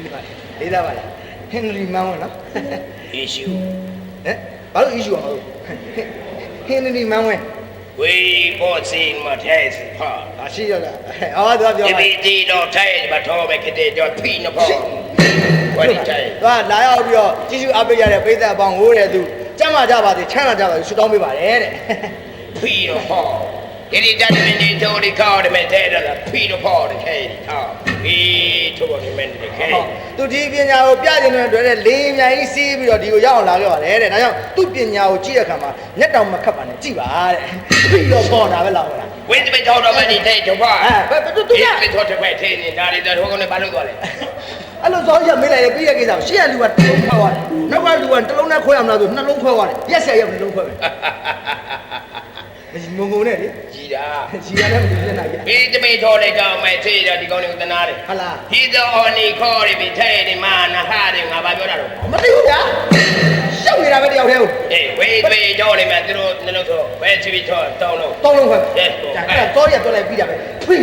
လေးသားပါလေဟင်နရီမောင်းနော် issue ဟဲ့ဘာလို့ issue အောင်ဟင်နရီမောင်း ဝေးပေါ်စီမထဲစီဖာ ဒါရှိရလားအော်သွားပြော ဒီ ပါ ဒီတော့ထဲမထောပဲခတဲ့တော့ဖိနဖောဝါဒီထဲ သွားလာရောက်ပြီးတော့ကြီးစုအပိတ်ရတဲ့ပိဿအပေါင်းဟိုးတဲ့သူကြမ်းမာကြပါစေချမ်းသာကြပါစေဆုတောင်းပေးပါတယ်တဲ့ ဖိနဖောဒီတတ်မင်းတို့ဒီကောက်တယ်မဲ့တဲ့တော့ဖိနဖောတဲ့ခဲထားဒီထိုးပေါ်နေမဲ့တဲ့ခဲ သူဒီပညာကိုပြကျင်တဲ့အတွက်လေးအများကြီးစီးပြီးတော့ဒီကိုရောက်အောင်လာခဲ့ပါတယ်တဲ့ဒါကြောင့်သူ့ပညာကိုကြည့်တဲ့အခါမှာမျက်တောင်မခတ်ပါနဲ့ကြည့်ပါတဲ့ပြီးတော့ပေါ်တာပဲလာပါလား ဝင်းတပထောတော့မနေတဲ့ကျော်ပါ ဘယ်တူတူရ ဒီတော့တစ်ဖက်ထင်းနေတာဒီတော့ကောင်းနေဘာလို့သွားလဲ အဲ့လိုစောရမေးလိုက်ရင်ပြီးတဲ့ကိစ္စကိုရှေ့ကလူကတစ်လုံးခွဲသွားတယ်နောက်ကလူကတစ်လုံးနဲ့ခွဲအောင်လားဆိုနှလုံးခွဲသွားတယ်ရက်ဆက်ရက်နှလုံးခွဲမယ်မုံငုံနဲ့လေ ကြီးတာ ကြီးရတယ်မသိနိုင်ဘူး ဒီတပထောလိုက်တော့မဲ့သေးတော့ဒီကောင်းနေကိုတနာတယ် ဟုတ်လား ဒီတော့နေခေါ်ရပြီထဲနေမှာနာဟာတယ်ငါဘာပြောတာတော့ မသိဘူးဗျာရှောက်နေတာပဲတယောက်တည်းကို အေးဝေးသေးကြောနေမှာသူတို့နှလုံးဆိုဘယ်ချီပြီးတော့တောင်းလို့ တောင်းလုံးခွဲ yes ဒါအဲ့တော့ရတော့လိုက်ပြီးတာပဲဖိ